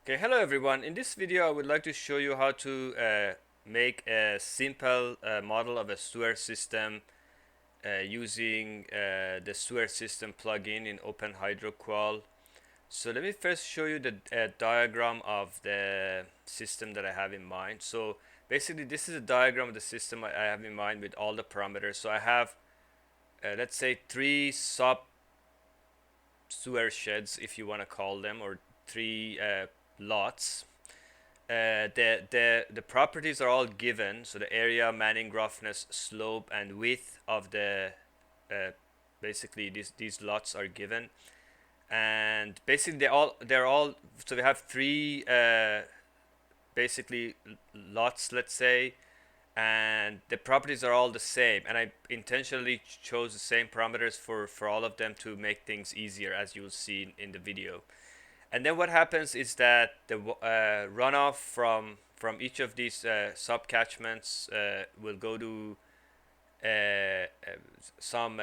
Okay, hello everyone. In this video, I would like to show you how to make a simple model of a sewer system using the sewer system plugin in OpenHydroQual. So let me first show you the diagram of the system that I have in mind. So basically, this is a diagram of the system I have in mind with all the parameters. So I have, let's say, three sub sewer sheds, if you want to call them, or three lots. The properties are all given. So the area, manning, roughness, slope, and width of the uh, basically these lots are given, and basically they're all. So we have three basically lots, let's say, and the properties are all the same. And I intentionally chose the same parameters for all of them to make things easier, as you will see in the video. And then what happens is that the runoff from each of these subcatchments will go to some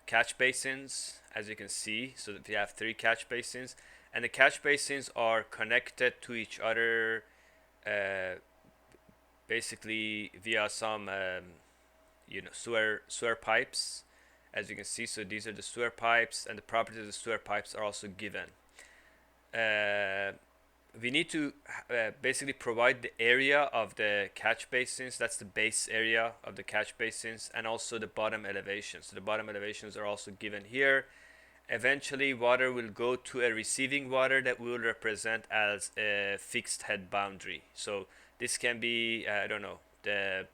catch basins, as you can see. So that we have three catch basins, and the catch basins are connected to each other, basically via some sewer pipes, as you can see. So these are the sewer pipes, and the properties of the sewer pipes are also given. uh, we need to basically provide the area of the catch basins. That's the base area of the catch basins, and also the bottom elevations. So the bottom elevations are also given here. Eventually, water will go to a receiving water that will represent as a fixed head boundary. So this can be, I don't know, the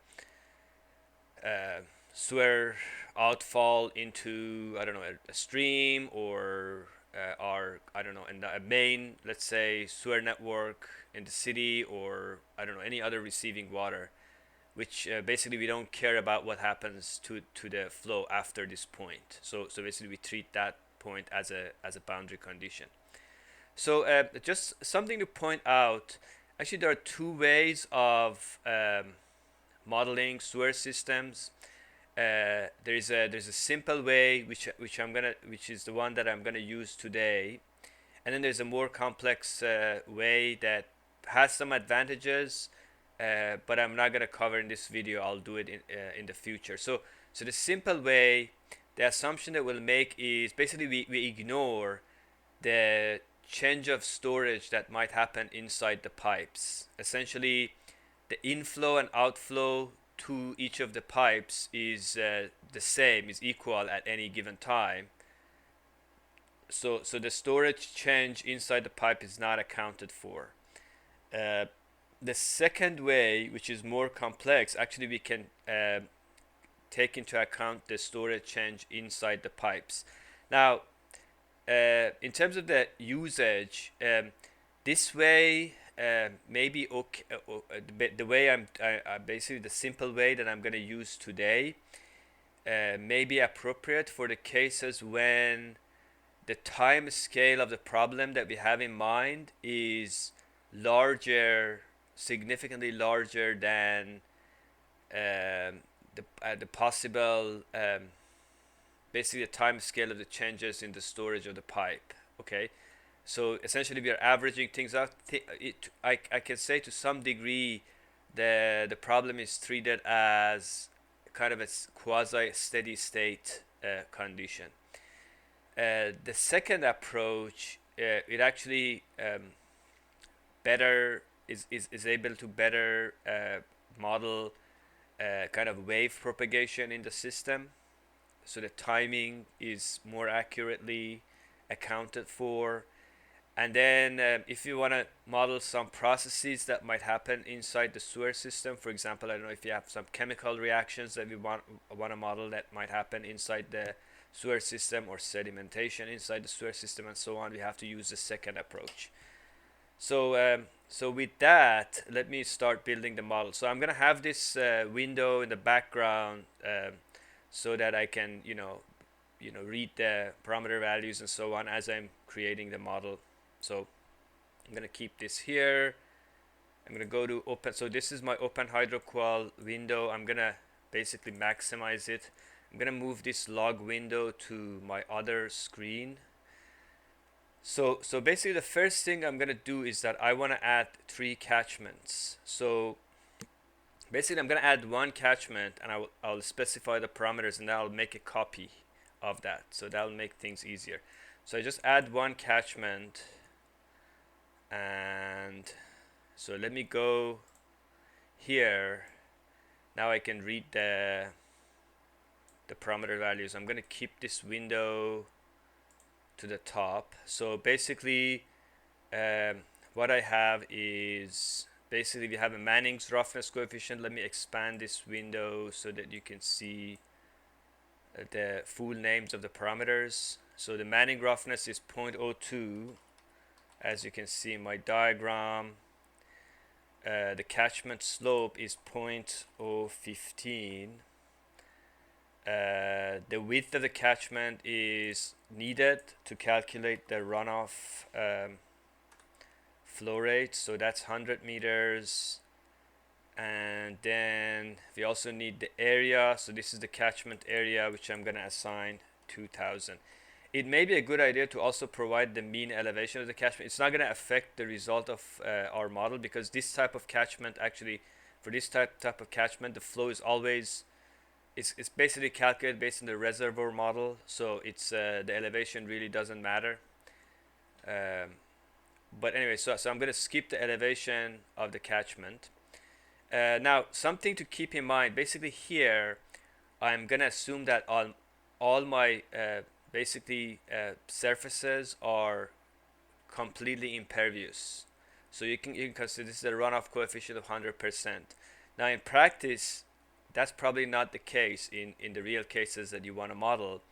sewer outfall into, I don't know, a stream, or I don't know, in a main, let's say, sewer network in the city, or I don't know, any other receiving water, which basically we don't care about what happens to the flow after this point. So basically we treat that point as a boundary condition. So just something to point out. Actually, there are two ways of modeling sewer systems. There's a simple way which is the one that I'm gonna use today, and then there's a more complex way that has some advantages, but I'm not gonna cover in this video. I'll do it in the future. So the simple way, the assumption that we'll make is basically we ignore the change of storage that might happen inside the pipes. Essentially, the inflow and outflow to each of the pipes is the same, is equal at any given time. So the storage change inside the pipe is not accounted for. Uh, the second way, which is more complex, actually we can take into account the storage change inside the pipes. Now, in terms of the usage, this way maybe okay. The way basically the simple way that I'm going to use today may be appropriate for the cases when the time scale of the problem that we have in mind is larger, significantly larger than the possible basically the time scale of the changes in the storage of the pipe. Okay, so essentially we are averaging things out. I can say to some degree the problem is treated as kind of a quasi steady state condition. The second approach, it actually better is able to better model kind of wave propagation in the system, so the timing is more accurately accounted for. And then if you want to model some processes that might happen inside the sewer system, for example, I don't know, if you have some chemical reactions that we want to model that might happen inside the sewer system, or sedimentation inside the sewer system, and so on, we have to use the second approach. So with that, let me start building the model. So I'm gonna have this window in the background so that I can read the parameter values and so on as I'm creating the model. So I'm gonna keep this here. I'm gonna go to open. So this is my OpenHydroQual window. I'm gonna basically maximize it. I'm gonna move this log window to my other screen. So basically the first thing I'm gonna do is that I want to add three catchments. So basically I'm gonna add one catchment and I'll specify the parameters and then I'll make a copy of that. So that'll make things easier. So I just add one catchment, and so let me go here. Now I can read the parameter values. I'm gonna keep this window to the top. So basically um, what I have is basically we have a Manning's roughness coefficient. Let me expand this window so that you can see the full names of the parameters. So the Manning roughness is 0.02, as you can see in my diagram. The catchment slope is 0.015. The width of the catchment is needed to calculate the runoff flow rate, so that's 100 meters. And then we also need the area, so this is the catchment area, which I'm going to assign 2000. It may be a good idea to also provide the mean elevation of the catchment. It's not going to affect the result of our model, because this type of catchment, actually for this type of catchment, the flow is always, it's basically calculated based on the reservoir model, so it's the elevation really doesn't matter. But anyway, so I'm going to skip the elevation of the catchment. Now, something to keep in mind, basically here, I'm going to assume that all my basically surfaces are completely impervious. So you can consider this is a runoff coefficient of 100%. Now in practice, that's probably not the case in the real cases that you want to model.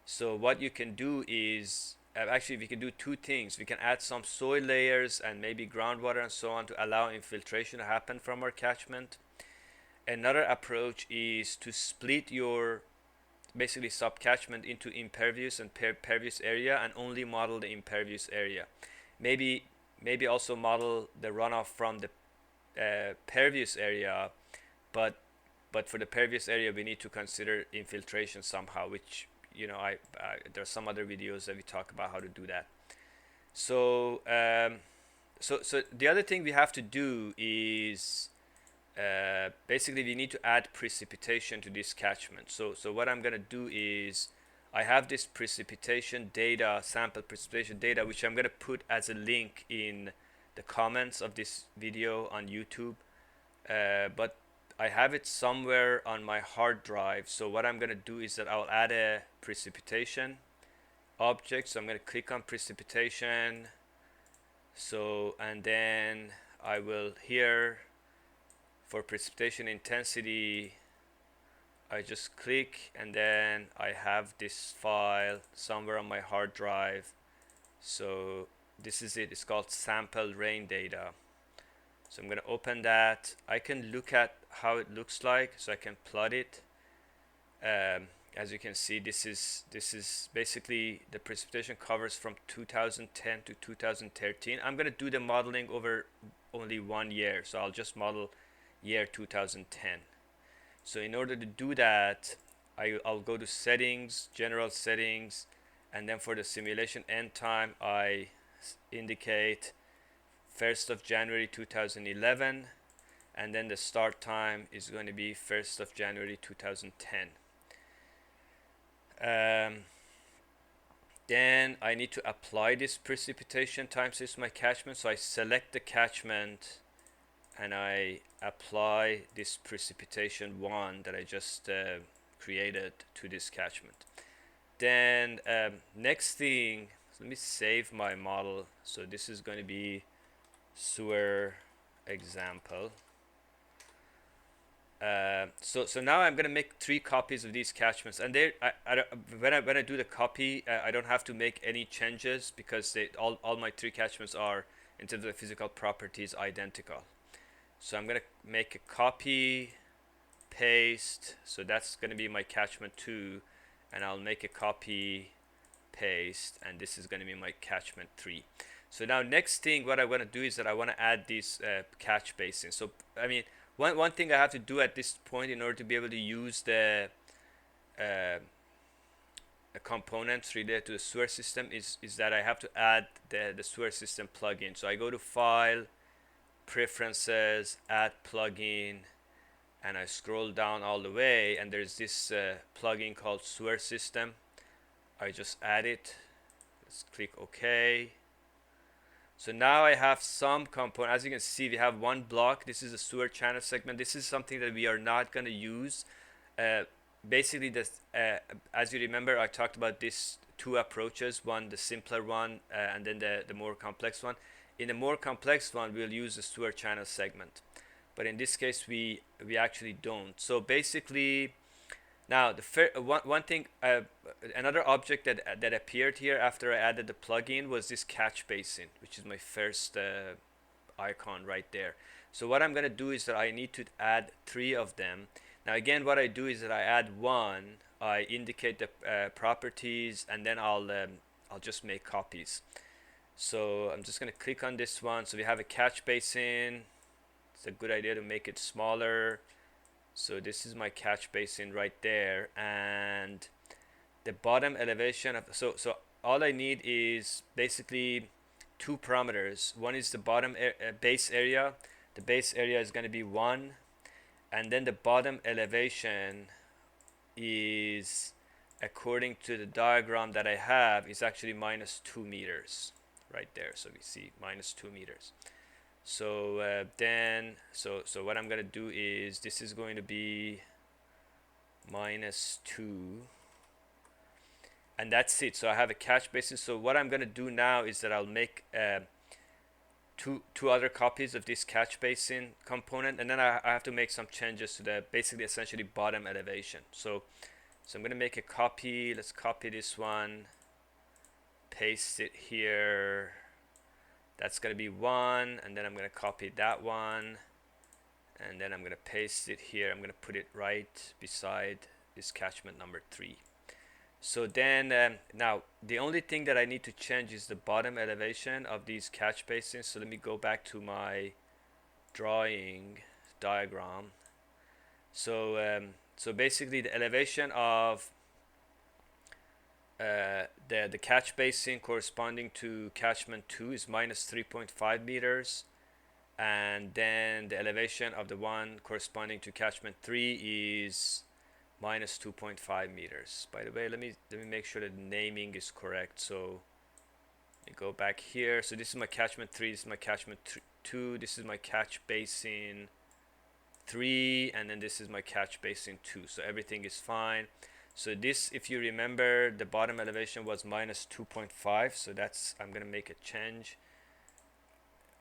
So what you can do is, actually we can do two things. We can add some soil layers and maybe groundwater and so on to allow infiltration to happen from our catchment. Another approach is to split your basically subcatchment into impervious and pervious area and only model the impervious area. Maybe also model the runoff from the pervious area, but for the pervious area we need to consider infiltration somehow, which there are some other videos that we talk about how to do that. So so the other thing we have to do is basically we need to add precipitation to this catchment. So what I'm going to do is I have this precipitation data, sample precipitation data, which I'm going to put as a link in the comments of this video on YouTube. But I have it somewhere on my hard drive. So what I'm going to do is that I'll add a precipitation object. So I'm going to click on precipitation. So, and then I will here for precipitation intensity, I just click and then I have this file somewhere on my hard drive. So this is it. It's called sample rain data. So I'm going to open that. I can look at how it looks like, so I can plot it. As you can see, this is basically the precipitation covers from 2010 to 2013. I'm going to do the modeling over only 1 year, so I'll just model year 2010. So in order to do that, I'll go to settings, general settings, and then for the simulation end time I indicate 1st of January 2011, and then the start time is going to be 1st of January 2010. Then I need to apply this precipitation times this my catchment, so I select the catchment and I apply this precipitation 1 that I just created to this catchment. Then next thing, let me save my model. So this is going to be sewer example. So now I'm going to make 3 copies of these catchments, and when I do the copy, I don't have to make any changes because all my 3 catchments are, in terms of the physical properties, identical. So I'm going to make a copy, paste, so that's going to be my catchment 2, and I'll make a copy, paste, and this is going to be my catchment 3. So now next thing what I want to do is that I want to add these catch basins. So I mean, one thing I have to do at this point in order to be able to use the components related to the sewer system is that I have to add the sewer system plugin. So I go to File, Preferences, Add Plugin, and I scroll down all the way, and there's this plugin called Sewer System. I just add it. Let's click OK. So now I have some component. As you can see, we have one block. This is a sewer channel segment. This is something that we are not going to use. Uh, Basically, this, as you remember, I talked about these two approaches. One, the simpler one, and then the more complex one. In the more complex one, we'll use the sewer channel segment. But in this case, we actually don't. So basically, now the one thing, another object that appeared here after I added the plugin was this catch basin, which is my first icon right there. So what I'm gonna do is that I need to add 3 of them. Now again, what I do is that I add 1, I indicate the properties, and then I'll just make copies. So I'm just gonna click on this one. So we have a catch basin. It's a good idea to make it smaller. So this is my catch basin right there, and the bottom elevation of so all I need is basically 2 parameters. One is the bottom base area. The base area is going to be 1, and then the bottom elevation is, according to the diagram that I have, is actually -2 meters right there. So we see -2 meters. So then what I'm gonna do is this is going to be -2, and that's it. So I have a catch basin. So what I'm gonna do now is that I'll make two other copies of this catch basin component, and then I have to make some changes to the basically essentially bottom elevation. So I'm gonna make a copy. Let's copy this one, paste it here. That's going to be 1, and then I'm going to copy that one, and then I'm going to paste it here. I'm going to put it right beside this catchment number 3. So then now the only thing that I need to change is the bottom elevation of these catch basins. So let me go back to my drawing diagram. So so basically the elevation of the catch basin corresponding to catchment 2 is -3.5 meters, and then the elevation of the one corresponding to catchment 3 is -2.5 meters. By the way, let me make sure that the naming is correct. So let me go back here. So this is my catchment 3, this is my catchment 2, this is my catch basin 3, and then this is my catch basin 2. So everything is fine. So this, if you remember, the bottom elevation was -2.5. So that's, I'm gonna make a change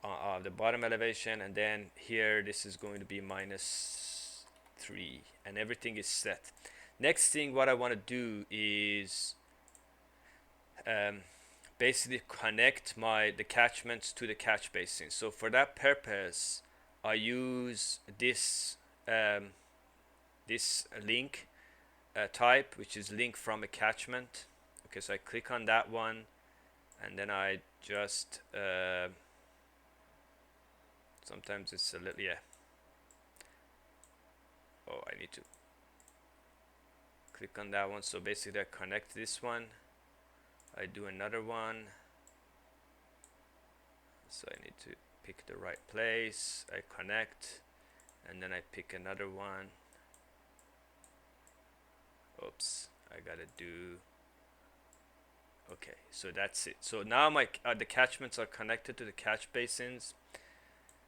of the bottom elevation, and then here this is going to be -3, and everything is set. Next thing, what I want to do is basically connect the catchments to the catch basin. So for that purpose, I use this this link type, which is link from a catchment. Okay, so I click on that one, and then I just sometimes it's a little, yeah. Oh, I need to click on that one. So basically I connect this one, I do another one, so I need to pick the right place, I connect, and then I pick another one. Oops, I gotta do, okay, so that's it. So now my the catchments are connected to the catch basins.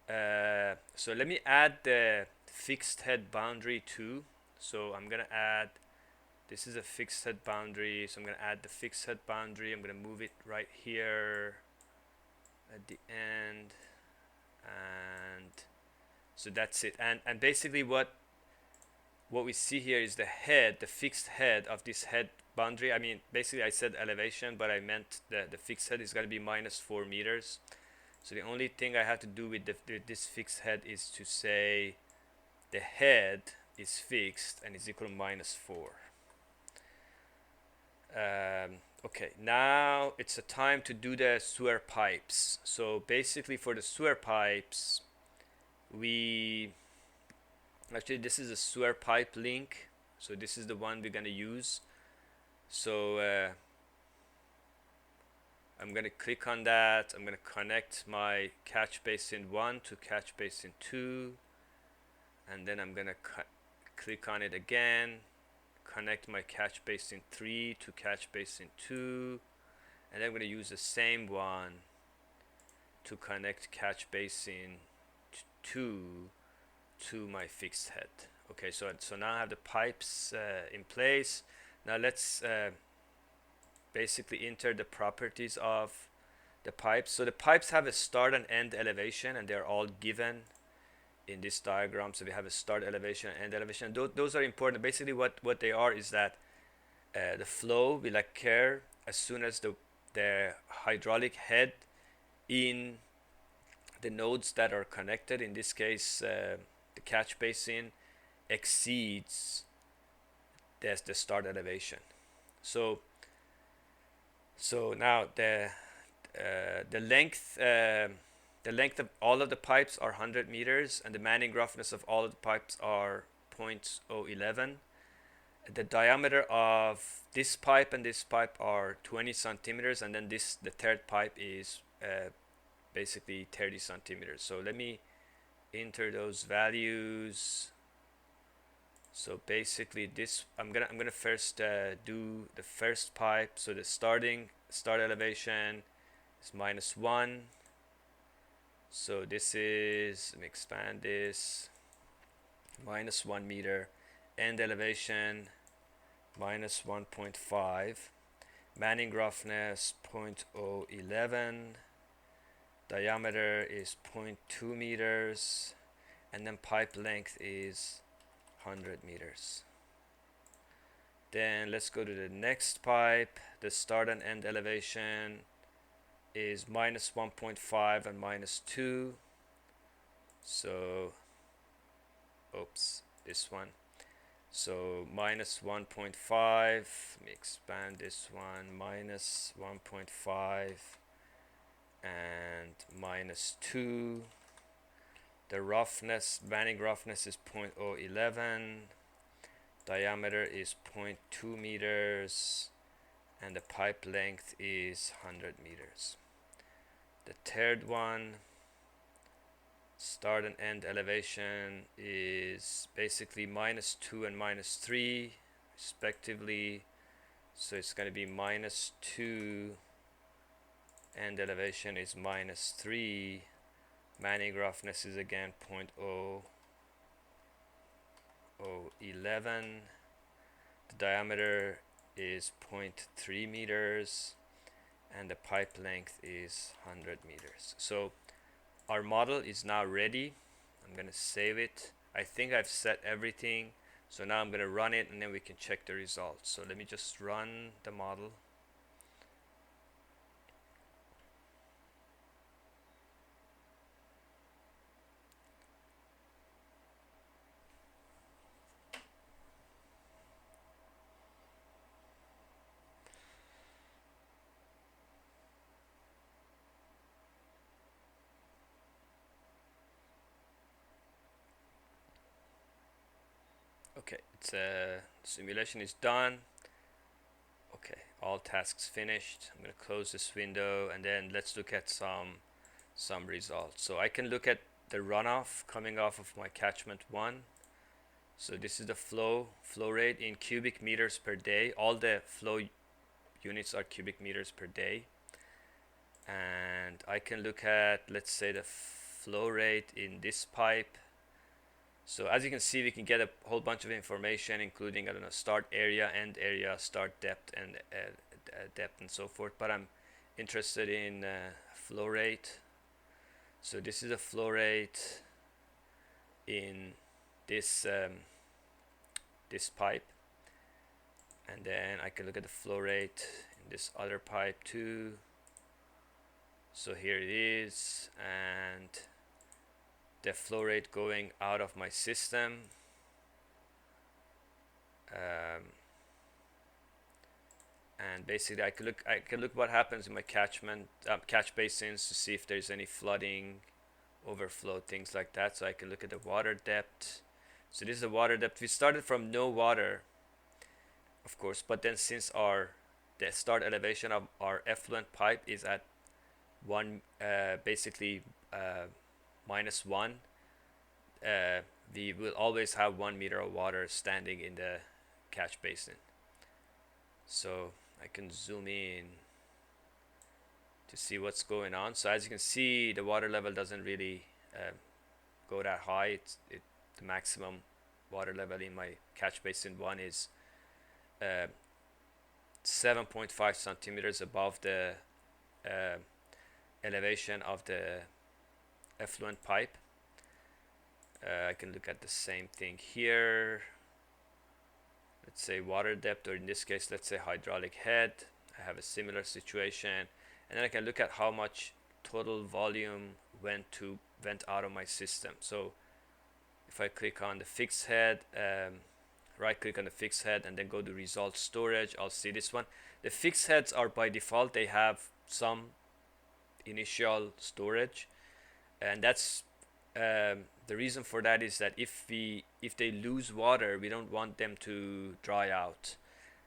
So let me add the fixed head boundary too. So I'm gonna add, this is a fixed head boundary, so I'm gonna add the fixed head boundary. I'm gonna move it right here at the end, and so that's it. And basically what we see here is the head, the fixed head of this head boundary. I mean, basically I said elevation, but I meant the fixed head is going to be -4 meters. So the only thing I have to do with this fixed head is to say the head is fixed and is equal to -4. Okay, now it's a time to do the sewer pipes. So basically for the sewer pipes, actually this is a sewer pipe link, so this is the one we're going to use. So I'm going to click on that. I'm going to connect my catch basin 1 to catch basin 2, and then I'm going to click on it again, connect my catch basin 3 to catch basin 2, and then I'm going to use the same one to connect catch basin 2 to my fixed head. Okay, so now I have the pipes in place. Now let's basically enter the properties of the pipes. So the pipes have a start and end elevation, and they're all given in this diagram. So we have a start elevation and end elevation. Those are important. Basically what they are is that the flow will occur as soon as the hydraulic head in the nodes that are connected, in this case the catch basin, exceeds the start elevation. So now the length of all of the pipes are 100 meters, and the manning roughness of all of the pipes are 0.011. The diameter of this pipe and this pipe are 20 centimeters, and then the third pipe is basically 30 centimeters. So let me enter those values. So basically this I'm gonna first do the first pipe. So the start elevation is -1. So this is, let me expand this, -1 meter. End elevation -1.5. Manning roughness 0.011. Diameter is 0.2 meters, and then pipe length is 100 meters. Then let's go to the next pipe. The start and end elevation is -1.5 and -2. So oops, this one. So -1.5, let me expand this one, -1.5 and -2. The roughness, manning roughness is 0.011. Diameter is 0.2 meters, and the pipe length is 100 meters. The third one, start and end elevation, is basically -2 and -3 respectively. So it's going to be -2, end elevation is -3. Manning roughness is again 0.011. The diameter is 0.3 meters, and the pipe length is 100 meters. So our model is now ready. I'm going to save it. I think I've set everything. So now I'm going to run it, and then we can check the results. So let me just run the model. Okay, simulation is done. Okay, all tasks finished. I'm going to close this window, and then let's look at some results. So I can look at the runoff coming off of my catchment 1. So this is the flow rate in cubic meters per day. All the flow units are cubic meters per day. And I can look at, let's say, the flow rate in this pipe. So as you can see, we can get a whole bunch of information, including, I don't know, start area, end area, start depth, and depth, and so forth. But I'm interested in flow rate. So this is a flow rate in this this pipe, and then I can look at the flow rate in this other pipe too. So here it is, and the flow rate going out of my system. And basically I can look what happens in my catch basins to see if there's any flooding, overflow, things like that. So I can look at the water depth. So this is the water depth. We started from no water, of course. But then since the start elevation of our effluent pipe is at one, basically -1, uh, we will always have 1 meter of water standing in the catch basin. So I can zoom in to see what's going on. So as you can see, the water level doesn't really go that high. The maximum water level in my catch basin 1 is uh, 7.5 centimeters above the uh, elevation of the effluent pipe. I can look at the same thing here. Let's say water depth, or in this case, let's say hydraulic head. I have a similar situation, and then I can look at how much total volume went out of my system. So if I click on the fixed head, right click on the fixed head and then go to result storage, I'll see this one. The fixed heads are by default, they have some initial storage, and that's the reason for that is that if they lose water, we don't want them to dry out.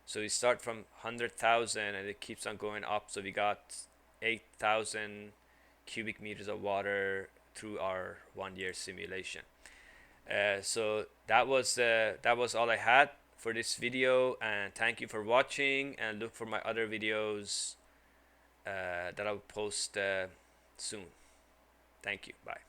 So we start from 100,000 and it keeps on going up. So we got 8,000 cubic meters of water through our 1 year simulation. So that was all I had for this video, and thank you for watching, and look for my other videos that I'll post soon. Thank you. Bye.